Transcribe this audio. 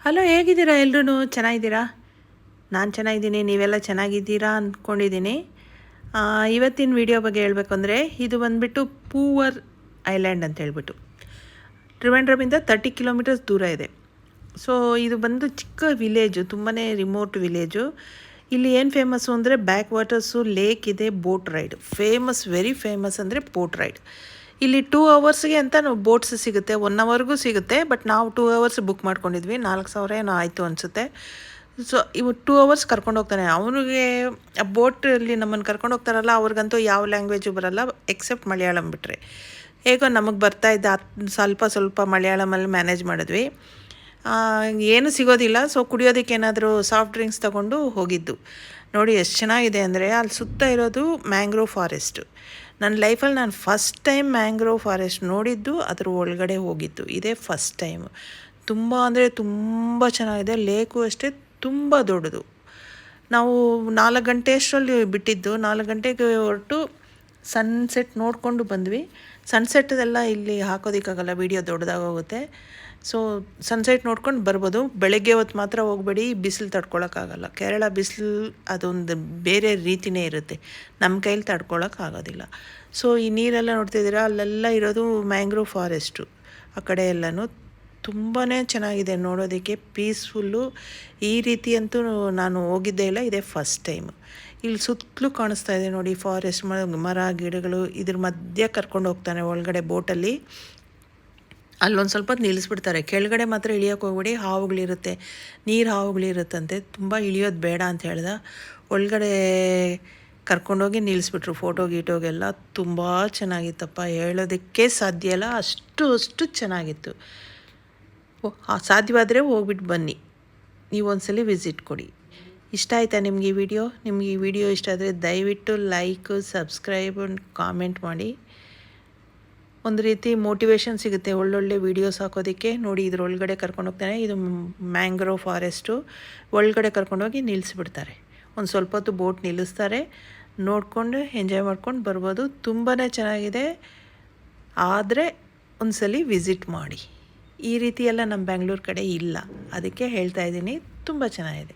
Hello, ಹೇಗಿದ್ದೀರಾ ಎಲ್ರೂ? ಚೆನ್ನಾಗಿದ್ದೀರಾ? ನಾನು ಚೆನ್ನಾಗಿದ್ದೀನಿ, ನೀವೆಲ್ಲ ಚೆನ್ನಾಗಿದ್ದೀರಾ ಅಂದ್ಕೊಂಡಿದ್ದೀನಿ. ಇವತ್ತಿನ ವಿಡಿಯೋ ಬಗ್ಗೆ ಹೇಳಬೇಕು ಅಂದರೆ, ಇದು ಬಂದುಬಿಟ್ಟು ಪೂವರ್ ಐಲ್ಯಾಂಡ್ ಅಂತ ಹೇಳ್ಬಿಟ್ಟು ಟ್ರಿವೆಂಡ್ರಮಿಂದ 30 ಕಿಲೋಮೀಟರ್ಸ್ ದೂರ ಇದೆ. ಸೊ ಇದು ಬಂದು ಚಿಕ್ಕ ವಿಲೇಜು, ತುಂಬಾ ರಿಮೋಟ್ ವಿಲೇಜು. ಇಲ್ಲಿ ಏನು ಫೇಮಸ್ಸು ಅಂದರೆ ಬ್ಯಾಕ್ ವಾಟರ್ಸು, ಲೇಕ್ ಇದೆ, boat ride famous, very famous ಅಂದರೆ ಬೋಟ್ ರೈಡ್. ಇಲ್ಲಿ 2 ಅವರ್ಸ್ಗೆ ಅಂತ ಬೋಟ್ಸ್ ಸಿಗುತ್ತೆ, 1 ಅವರ್ಗೂ ಸಿಗುತ್ತೆ. ಬಟ್ ನಾವು 2 ಅವರ್ಸ್ ಬುಕ್ ಮಾಡ್ಕೊಂಡಿದ್ವಿ, 4,000 ಏನೋ ಆಯಿತು ಅನಿಸುತ್ತೆ. ಸೊ ಇವು 2 ಅವರ್ಸ್ ಕರ್ಕೊಂಡು ಹೋಗ್ತಾನೆ. ಅವನಿಗೆ ಆ ಬೋಟಲ್ಲಿ ನಮ್ಮನ್ನು ಕರ್ಕೊಂಡು ಹೋಗ್ತಾರಲ್ಲ, ಅವ್ರಿಗಂತೂ ಯಾವ ಲ್ಯಾಂಗ್ವೇಜು ಬರೋಲ್ಲ ಎಕ್ಸೆಪ್ಟ್ ಮಲಯಾಳಂ ಬಿಟ್ಟರೆ. ಹೇಗೋ ನಮಗೆ ಬರ್ತಾಯಿದ್ದ ಸ್ವಲ್ಪ ಮಲಯಾಳಮಲ್ಲಿ ಮ್ಯಾನೇಜ್ ಮಾಡಿದ್ವಿ. ಏನು ಸಿಗೋದಿಲ್ಲ, ಸೊ ಕುಡಿಯೋದಕ್ಕೆ ಏನಾದರೂ ಸಾಫ್ಟ್ ಡ್ರಿಂಕ್ಸ್ ತೊಗೊಂಡು ಹೋಗಿದ್ದು. ನೋಡಿ ಎಷ್ಟು ಚೆನ್ನಾಗಿದೆ ಅಂದರೆ, ಅಲ್ಲಿ ಸುತ್ತ ಇರೋದು ಮ್ಯಾಂಗ್ರೋವ್ ಫಾರೆಸ್ಟು. ನನ್ನ ಲೈಫಲ್ಲಿ ನಾನು ಫಸ್ಟ್ ಟೈಮ್ ಮ್ಯಾಂಗ್ರೋವ್ ಫಾರೆಸ್ಟ್ ನೋಡಿದ್ದು, ಅದ್ರ ಒಳಗಡೆ ಹೋಗಿದ್ದು ಇದೇ ಫಸ್ಟ್ ಟೈಮು. ತುಂಬ ಅಂದರೆ ತುಂಬ ಚೆನ್ನಾಗಿದೆ. ಲೇಕು ಅಷ್ಟೇ ತುಂಬ ದೊಡ್ಡದು. ನಾವು 4 ಗಂಟೆ ಅಷ್ಟರಲ್ಲಿ ಬಿಟ್ಟಿದ್ದು, 4 ಗಂಟೆಗೆ ಹೊರಟು ಸನ್ಸೆಟ್ ನೋಡಿಕೊಂಡು ಬಂದ್ವಿ. ಸನ್ಸೆಟ್ಟದೆಲ್ಲ ಇಲ್ಲಿ ಹಾಕೋದಕ್ಕಾಗಲ್ಲ, ವೀಡಿಯೋ ದೊಡ್ಡದಾಗೋಗುತ್ತೆ. ಸೊ ಸನ್ಸೆಟ್ ನೋಡ್ಕೊಂಡು ಬರ್ಬೋದು. ಬೆಳಗ್ಗೆ ಹೊತ್ತು ಮಾತ್ರ ಹೋಗಬೇಡಿ, ಬಿಸಿಲು ತಡ್ಕೊಳಕ್ಕಾಗಲ್ಲ. ಕೇರಳ ಬಿಸಿಲು ಅದೊಂದು ಬೇರೆ ರೀತಿಯೇ ಇರುತ್ತೆ, ನಮ್ಮ ಕೈಲಿ ತಡ್ಕೊಳಕ್ಕಾಗೋದಿಲ್ಲ. ಸೊ ಈ ನೀರೆಲ್ಲ ನೋಡ್ತಿದ್ದೀರಾ, ಅಲ್ಲೆಲ್ಲ ಇರೋದು ಮ್ಯಾಂಗ್ರೋವ್ ಫಾರೆಸ್ಟು. ಆ ಕಡೆ ಎಲ್ಲನೂ ತುಂಬಾ ಚೆನ್ನಾಗಿದೆ ನೋಡೋದಕ್ಕೆ, ಪೀಸ್ಫುಲ್ಲು. ಈ ರೀತಿ ಅಂತೂ ನಾನು ಹೋಗಿದ್ದೇ ಇಲ್ಲ, ಇದೇ ಫಸ್ಟ್ ಟೈಮು. ಇಲ್ಲಿ ಸುತ್ತಲೂ ಕಾಣಿಸ್ತಾ ಇದೆ ನೋಡಿ ಫಾರೆಸ್ಟ್, ಮರ ಗಿಡಗಳು. ಇದ್ರ ಮಧ್ಯೆ ಕರ್ಕೊಂಡು ಹೋಗ್ತಾನೆ ಒಳಗಡೆ ಬೋಟಲ್ಲಿ. ಅಲ್ಲೊಂದು ಸ್ವಲ್ಪ ನಿಲ್ಲಿಸ್ಬಿಡ್ತಾರೆ. ಕೆಳಗಡೆ ಮಾತ್ರ ಇಳಿಯೋಕೆ ಹೋಗ್ಬೇಡಿ, ಹಾವುಗಳಿರುತ್ತೆ, ನೀರು ಹಾವುಗಳಿರುತ್ತಂತೆ, ತುಂಬ ಇಳಿಯೋದು ಬೇಡ ಅಂತ ಹೇಳ್ದ. ಒಳಗಡೆ ಕರ್ಕೊಂಡೋಗಿ ನಿಲ್ಲಿಸ್ಬಿಟ್ರು. ಫೋಟೋ ಗೀಟೋಗೆಲ್ಲ ತುಂಬ ಚೆನ್ನಾಗಿತ್ತಪ್ಪ, ಹೇಳೋದಕ್ಕೆ ಸಾಧ್ಯ ಇಲ್ಲ, ಅಷ್ಟು ಚೆನ್ನಾಗಿತ್ತು. ಸಾಧ್ಯವಾದರೆ ಹೋಗ್ಬಿಟ್ಟು ಬನ್ನಿ, ನೀವೊಂದ್ಸಲಿ ವಿಸಿಟ್ ಕೊಡಿ. ಇಷ್ಟ ಆಯಿತಾ ನಿಮಗೆ ಈ ವಿಡಿಯೋ? ನಿಮಗೆ ಈ ವಿಡಿಯೋ ಇಷ್ಟ ಆದರೆ ದಯವಿಟ್ಟು ಲೈಕು, ಸಬ್ಸ್ಕ್ರೈಬ್ ಆ್ಯಂಡ್ ಕಾಮೆಂಟ್ ಮಾಡಿ. ಒಂದು ರೀತಿ ಮೋಟಿವೇಶನ್ ಸಿಗುತ್ತೆ ಒಳ್ಳೊಳ್ಳೆ ವೀಡಿಯೋಸ್ ಹಾಕೋದಕ್ಕೆ. ನೋಡಿ ಇದ್ರೊಳಗಡೆ ಕರ್ಕೊಂಡು ಹೋಗ್ತಾನೆ, ಇದು ಮ್ಯಾಂಗ್ರೋವ್ ಫಾರೆಸ್ಟು. ಒಳಗಡೆ ಕರ್ಕೊಂಡೋಗಿ ನಿಲ್ಲಿಸ್ಬಿಡ್ತಾರೆ. ಒಂದು ಸ್ವಲ್ಪ ಹೊತ್ತು ಬೋಟ್ ನಿಲ್ಲಿಸ್ತಾರೆ, ನೋಡಿಕೊಂಡು ಎಂಜಾಯ್ ಮಾಡ್ಕೊಂಡು ಬರ್ಬೋದು. ತುಂಬಾ ಚೆನ್ನಾಗಿದೆ, ಆದರೆ ಒಂದ್ಸಲಿ ವಿಸಿಟ್ ಮಾಡಿ. ಈ ರೀತಿ ಎಲ್ಲ ನಮ್ಮ ಬ್ಯಾಂಗ್ಳೂರು ಕಡೆ ಇಲ್ಲ, ಅದಕ್ಕೆ ಹೇಳ್ತಾ ಇದ್ದೀನಿ, ತುಂಬ ಚೆನ್ನಾಗಿದೆ.